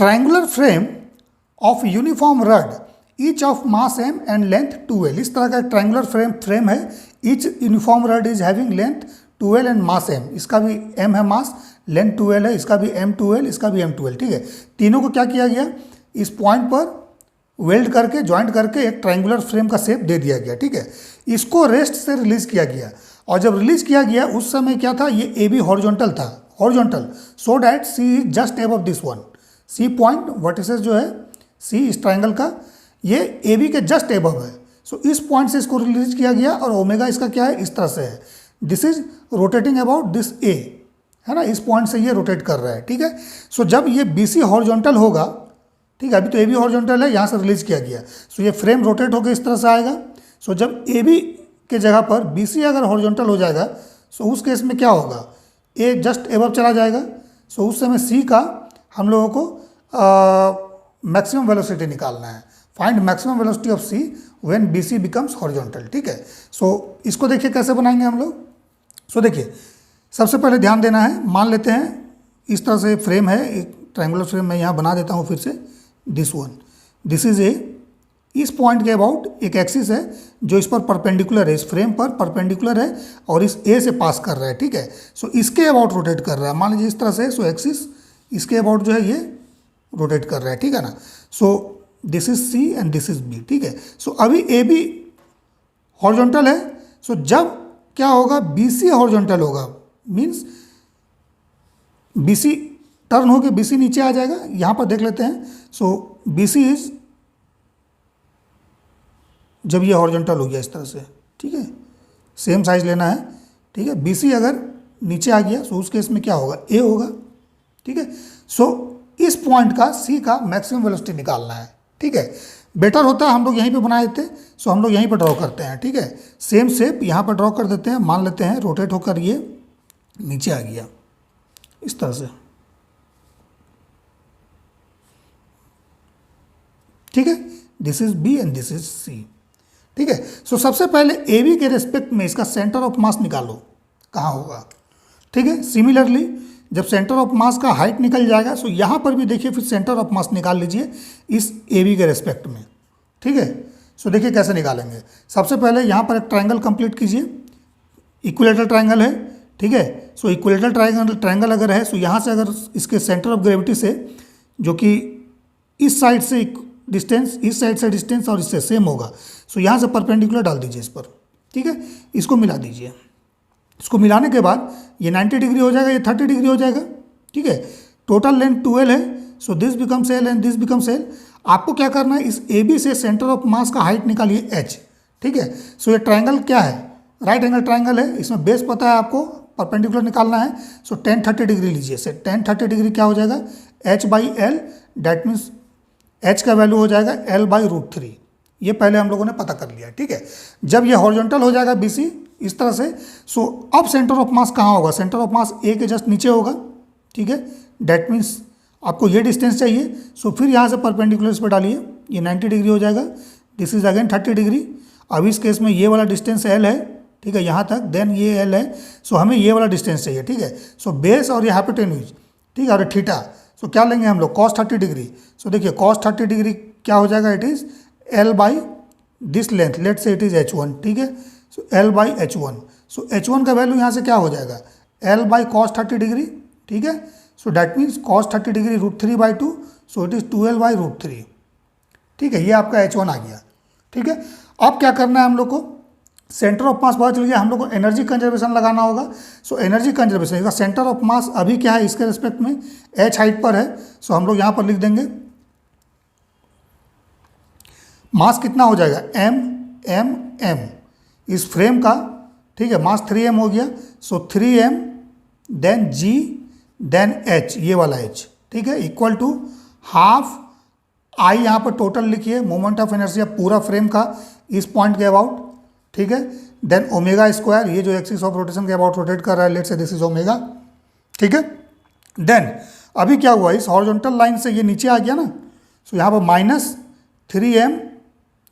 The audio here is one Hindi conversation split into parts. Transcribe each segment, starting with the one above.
Triangular frame of uniform rod each of mass m and length 2l। इस तरह का एक ट्रायंगुलर फ्रेम है। Each uniform rod is having length 2l and mass m। इसका भी m है मास, लेंथ 2l है, इसका भी m 2l, इसका भी m 2l। ठीक है, तीनों को क्या किया गया, इस पॉइंट पर वेल्ड करके जॉइंट करके एक ट्रायंगुलर फ्रेम का शेप दे दिया गया। ठीक है, इसको रेस्ट से रिलीज किया गया और जब रिलीज किया गया उस समय क्या था, ये ए बी हॉरिजॉन्टल था, horizontal, so that C is just above this one. C point vertices जो है सी इस ट्रायंगल का, ये ए बी के जस्ट अबव है। सो इस पॉइंट से इसको रिलीज किया गया और ओमेगा इसका क्या है, इस तरह से है। This is rotating about this a, है ना, इस पॉइंट से ये रोटेट कर रहा है। ठीक है, सो जब ये बी सी हॉरिजॉन्टल होगा, ठीक है, अभी तो ए बी हॉरिजॉन्टल है, यहाँ से रिलीज किया गया, सो ये फ्रेम रोटेट होकर इस तरह से आएगा। सो जब ए बी के जगह पर बी सी अगर हॉरिजॉन्टल हो जाएगा, सो उस केस में क्या होगा, ए जस्ट एबव चला जाएगा। सो उस समय सी का हम लोगों को मैक्सिमम वेलोसिटी निकालना है। Find maximum velocity of C when B C becomes horizontal. ठीक है, सो इसको देखिए कैसे बनाएंगे हम लोग। सो देखिए, सबसे पहले ध्यान देना है, मान लेते हैं इस तरह से फ्रेम है, एक ट्रायंगुलर फ्रेम मैं यहाँ बना देता हूँ फिर से, this one, this is a. इस पॉइंट के अबाउट एक एक्सिस है जो इस पर परपेंडिकुलर है, इस फ्रेम पर परपेंडिकुलर है और इस ए से पास कर रहा है। ठीक है, सो इसके अबाउट रोटेट कर रहा है, मान लीजिए इस तरह से। सो एक्सिस इसके अबाउट जो है ये रोटेट कर रहा है। ठीक है ना, so this is C and this is B. ठीक है, सो अभी ए बी हॉरिजॉन्टल है, सो जब क्या होगा, बी सी हॉरिजॉन्टल होगा, मीन्स बी सी टर्न होकर बी सी नीचे आ जाएगा। यहाँ पर देख लेते हैं, सो बी सी इज, जब ये हॉरिजॉन्टल हो गया इस तरह से, ठीक है, सेम साइज लेना है। ठीक है, बी सी अगर नीचे आ गया, सो उस केस में क्या होगा, ए होगा। ठीक है, सो इस पॉइंट का सी का मैक्सिमम वेलोसिटी निकालना है। ठीक है, बेटर होता है हम लोग यहीं पे बनाए थे, सो हम लोग यहीं पर ड्रॉ करते हैं। ठीक है, सेम शेप यहाँ पर ड्रॉ कर देते हैं, मान लेते हैं रोटेट होकर ये नीचे आ गया इस तरह से। ठीक है, this is B and this is C. ठीक है, सो सबसे पहले ए बी के रेस्पेक्ट में इसका सेंटर ऑफ मास निकालो, कहाँ होगा। ठीक है, सिमिलरली जब सेंटर ऑफ मास का हाइट निकल जाएगा, सो यहाँ पर भी देखिए फिर सेंटर ऑफ मास निकाल लीजिए इस ए बी के रेस्पेक्ट में। ठीक है, सो देखिए कैसे निकालेंगे। सबसे पहले यहाँ पर एक ट्रायंगल कंप्लीट कीजिए, इक्विलेटरल ट्रायंगल है। ठीक है, सो इक्विलेटरल ट्रायंगल अगर है, सो यहाँ से अगर इसके सेंटर ऑफ ग्रेविटी से, जो कि इस साइड से डिस्टेंस, इस साइड से डिस्टेंस और इससे सेम होगा, सो यहाँ से परपेंडिकुलर डाल दीजिए इस पर। ठीक है, इसको मिला दीजिए। इसको मिलाने के बाद ये 90 डिग्री हो जाएगा, ये 30 डिग्री हो जाएगा। ठीक है, टोटल लेंथ 2l है, so this becomes l and this becomes l। आपको क्या करना है, इस ए बी से सेंटर ऑफ मास का हाइट निकालिए h। ठीक है, सो ये ट्रायंगल क्या है, राइट एंगल ट्रायंगल है, इसमें बेस पता है आपको, परपेंडिकुलर निकालना है। सो tan 30 डिग्री लीजिए, से tan 30 डिग्री क्या हो जाएगा, h/l, डैट मीन्स h का वैल्यू हो जाएगा l/√3। ये पहले हम लोगों ने पता कर लिया। ठीक है, जब ये हॉरिजॉन्टल हो जाएगा बी सी इस तरह से, सो अब सेंटर ऑफ मास कहाँ होगा, सेंटर ऑफ मास ए के जस्ट नीचे होगा। ठीक है, डैट मीन्स आपको ये डिस्टेंस चाहिए, सो फिर यहाँ से परपेंडिकुलर इस पर डालिए, ये 90 डिग्री हो जाएगा, दिस इज अगेन 30 डिग्री। अब इस केस में ये वाला डिस्टेंस एल है, ठीक है, यहाँ तक, देन ये एल है, सो हमें ये वाला डिस्टेंस चाहिए। ठीक है, सो बेस और ये हाइपोटेन्यूज, ठीक है, और थीटा, सो क्या लेंगे हम लोग, cos 30 डिग्री। सो देखिए cos 30 डिग्री क्या हो जाएगा, इट इज़ l/दिस लेंथ, लेट से इट इज़ h1। ठीक है, सो l/h1, सो h1 का वैल्यू यहाँ से क्या हो जाएगा, l/cos 30 डिग्री। ठीक है, so that means cos 30 degree √3/2, so it is 2l/√3। ठीक है, ये आपका h1 आ गया। ठीक है, अब क्या करना है हम लोग को, सेंटर ऑफ मास पता चल गया, हम लोग को एनर्जी कंजर्वेशन लगाना होगा। सो एनर्जी कंजर्वेशन, इसका सेंटर ऑफ मास अभी क्या है, इसके रिस्पेक्ट में h हाइट पर है, सो हम लोग यहाँ पर लिख देंगे मास कितना हो जाएगा, m इस फ्रेम का। ठीक है, मास 3m हो गया, so 3m then g then h, ये वाला h। ठीक है, इक्वल टू हाफ I, यहाँ पर टोटल लिखिए, मोमेंट ऑफ इनर्शिया पूरा फ्रेम का इस पॉइंट के अबाउट। ठीक है, देन ओमेगा स्क्वायर, ये जो एक्सिस ऑफ रोटेशन के अबाउट रोटेट कर रहा है, लेट से दिस इज ओमेगा। ठीक है, देन अभी क्या हुआ, इस हॉरिजॉन्टल लाइन से ये नीचे आ गया ना, सो यहाँ पर -3m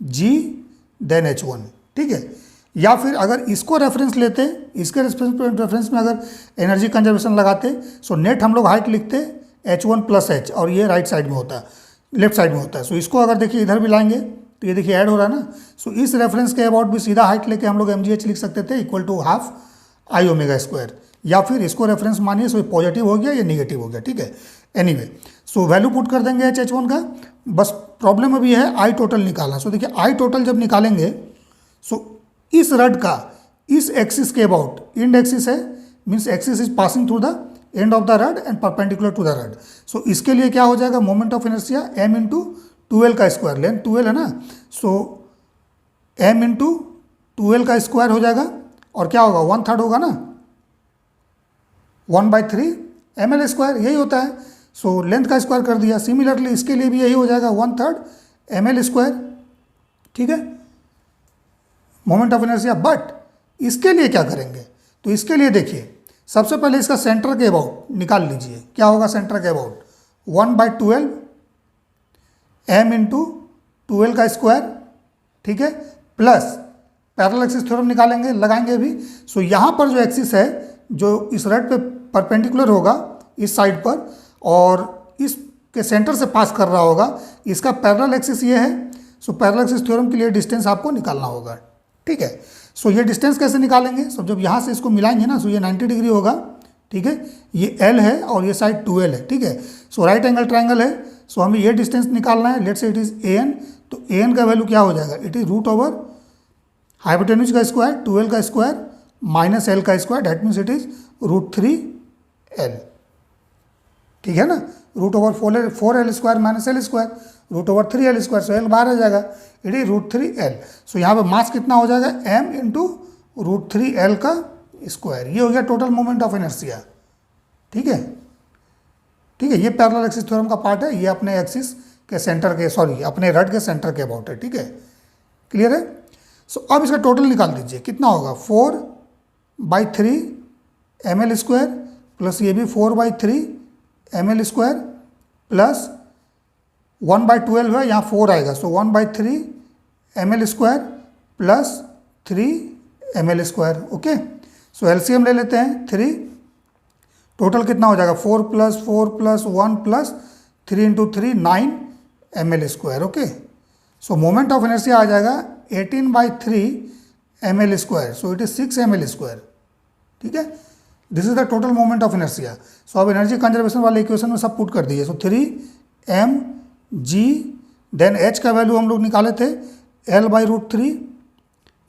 g देन h1। ठीक है, या फिर अगर इसको रेफरेंस लेते, इसके रेफरेंस में अगर एनर्जी कंजर्वेशन लगाते, सो नेट हम लोग हाइट लिखते h1 प्लस h, और ये राइट साइड में होता है, लेफ्ट साइड में होता है। सो इसको अगर देखिए इधर भी लाएंगे तो ये देखिए ऐड हो रहा है ना। सो इस रेफरेंस के अबाउट भी सीधा हाइट लेके हम लोग mgh लिख सकते थे equal to half I omega square, या फिर इसको रेफरेंस मानिए। सो पॉजिटिव हो गया या निगेटिव हो गया, ठीक है। एनीवे सो वैल्यू पुट कर देंगे h1 का। बस प्रॉब्लम अभी है आई टोटल निकालना। सो देखिए आई टोटल जब निकालेंगे, सो इस रड का इस एक्सिस के अबाउट, इंड एक्सिस है, means axis is passing through the end of the rod and perpendicular to the rod. So इसके लिए क्या हो जाएगा, moment of inertia m into 2l का स्क्वायर, लेंथ 2l है ना। सो m इंटू 2l का स्क्वायर हो जाएगा, और क्या होगा, 1/3 होगा ना, 1/3 ml स्क्वायर, यही होता है। सो लेंथ का स्क्वायर कर दिया। सिमिलरली इसके लिए भी यही हो जाएगा 1/3 ml स्क्वायर, ठीक है, मोमेंट ऑफ इनर्शिया। बट इसके लिए क्या करेंगे, तो इसके लिए देखिए सबसे पहले इसका सेंटर के अबाउट निकाल लीजिए। क्या होगा सेंटर के अबाउट, 1/12 m इंटू 2l का स्क्वायर, ठीक है, प्लस पैरेलल एक्सिस थ्योरम निकालेंगे, लगाएंगे भी। सो यहाँ पर जो एक्सिस है जो इस रड पे परपेंडिकुलर होगा इस साइड पर, और इसके सेंटर से पास कर रहा होगा, इसका पैरेलल एक्सिस ये है। सो पैरेलल एक्सिस थ्योरम के लिए डिस्टेंस आपको निकालना होगा, ठीक है। सो ये डिस्टेंस कैसे निकालेंगे, सो जब यहाँ से इसको मिलाएंगे ना, सो ये 90 डिग्री होगा, ठीक है, ये L है और ये साइड 2L है, ठीक है। सो राइट एंगल ट्रायंगल है। सो हमें ये डिस्टेंस निकालना है। Let's say it is AN, तो AN का वैल्यू क्या हो जाएगा, it is root over hypotenuse का स्क्वायर 2L का स्क्वायर माइनस L का square, that means it is √3L, ठीक है ना। Root over 4L square minus L square, root over 3L square, so L बाहर आ जाएगा, इट इज √3L। सो यहाँ पे मास कितना हो जाएगा, m इंटू √3L का स्क्वायर। ये हो गया टोटल मोमेंट ऑफ इनर्शिया, ठीक है, ठीक है। ये पैरेलल एक्सिस थ्योरम का पार्ट है, ये अपने एक्सिस के सेंटर के, सॉरी अपने रड के सेंटर के अबाउट है, ठीक है, क्लियर है। सो अब इसका टोटल निकाल दीजिए, कितना होगा, 4/3 ml स्क्वायर, प्लस ये भी 4/3 ml स्क्वायर, प्लस 1/12 है, यहाँ 4 आएगा, so 1/3 ml square plus 3 ml square, okay. So LCM ले लेते हैं 3, टोटल कितना हो जाएगा, 4 + 4 + 1 + 3 × 3 9 ml square, okay. So moment of inertia आ जाएगा 18/3 ml square, so it is 6 ml square, ठीक है। This is the total moment of inertia. So अब एनर्जी कंजर्वेशन वाले इक्वेशन में सब पुट कर दीजिए। सो 3mg, देन h का वैल्यू हम लोग निकाले थे L/√3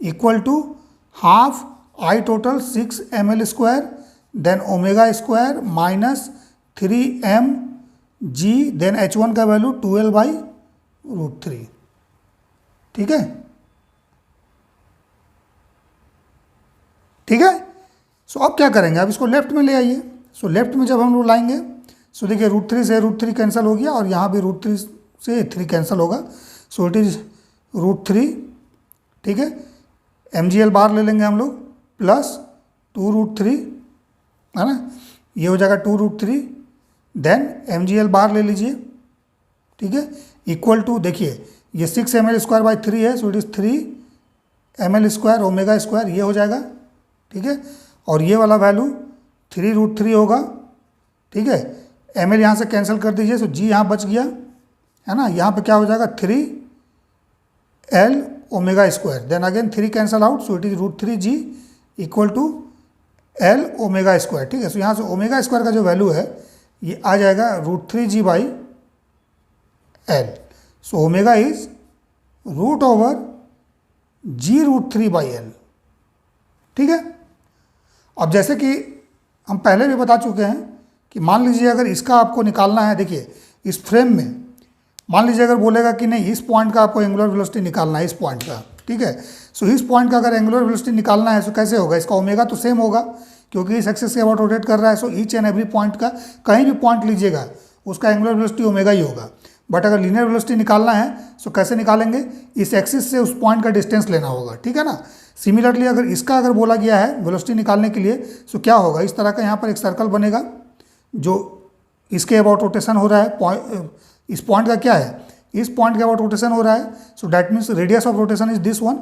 equal to half I total 6 ml square, then omega square minus 3mg, then h1 का वैल्यू 2L/√3, ठीक है, ठीक है। सो अब क्या करेंगे, अब इसको लेफ्ट में ले आइए। सो लेफ्ट में जब हम लोग लाएंगे, सो देखिए √3 से √3 कैंसिल हो गया, और यहाँ भी √3 से 3 कैंसिल होगा, सो इट इज √3, ठीक है। mgl बार ले लेंगे हम लोग, प्लस 2√3, है ना, ये हो जाएगा 2√3, देन mgl बार ले लीजिए, ठीक है, इक्वल टू, देखिए ये 6 ml स्क्वायर बाई 3 है, सो it is 3 ml square omega square, ये हो जाएगा, ठीक है। और ये वाला वैल्यू 3√3 होगा, ठीक है। ml यहाँ से कैंसिल कर दीजिए, सो g यहाँ बच गया, है ना, यहाँ पे क्या हो जाएगा 3L omega square, then again 3 cancel out, so it is √3g equal to L omega square, ठीक है। सो यहाँ से ओमेगा स्क्वायर का जो वैल्यू है ये आ जाएगा √3g/L, so omega is √g√3/L, ठीक है। अब जैसे कि हम पहले भी बता चुके हैं कि मान लीजिए अगर इसका आपको निकालना है, देखिए इस फ्रेम में मान लीजिए अगर बोलेगा कि नहीं इस पॉइंट का आपको एंगुलर वेलोसिटी निकालना है, इस पॉइंट का, ठीक है। सो इस पॉइंट का अगर एंगुलर वेलोसिटी निकालना है तो कैसे होगा, इसका ओमेगा तो सेम होगा क्योंकि इस एक्सिस के अबाउट रोटेट कर रहा है। So each and every point का, कहीं भी पॉइंट लीजिएगा उसका एंगुलर वेलोसिटी ओमेगा ही होगा। बट अगर लीनियर वेलोसिटी निकालना है सो कैसे निकालेंगे, इस एक्सिस से उस पॉइंट का डिस्टेंस लेना होगा, ठीक है ना। सिमिलरली अगर इसका अगर बोला गया है वेलोसिटी निकालने के लिए, सो क्या होगा, इस तरह का यहाँ पर एक सर्कल बनेगा जो इसके अबाउट रोटेशन हो रहा है, इस पॉइंट का क्या है, इस पॉइंट के अबाउट रोटेशन हो रहा है, so that means radius of rotation is this one,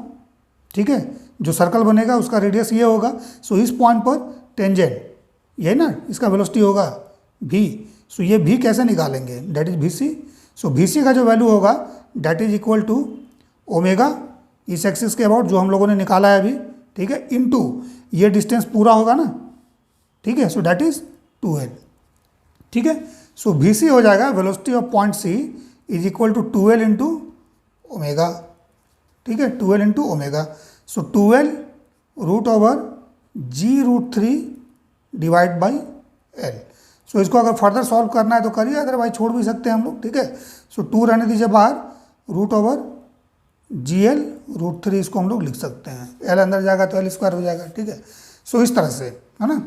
ठीक है। जो सर्कल बनेगा उसका रेडियस ये होगा। सो इस पॉइंट पर टेंजेंट, यही ना इसका वेलोसिटी होगा v, सो ये भी कैसे निकालेंगे, that is VC। So VC का जो वैल्यू होगा that is equal to omega इस एक्सिस के अबाउट जो हम लोगों ने निकाला है अभी, ठीक है, इनटू ये डिस्टेंस पूरा होगा ना, ठीक है, सो डेट इज 2L, ठीक है। सो VC हो जाएगा velocity of point C is equal to 2L into omega, ठीक है, 2L into omega. So 2L root over G√3 divide by L। So इसको अगर फर्दर सॉल्व करना है तो करिए, अदरवाइज छोड़ भी सकते हैं हम लोग, ठीक है। सो 2 रहने दीजिए बाहर, रूट ओवर GL√3 इसको हम लोग लिख सकते हैं, L अंदर जाएगा तो L² हो जाएगा, ठीक है। सो इस तरह से, है ना।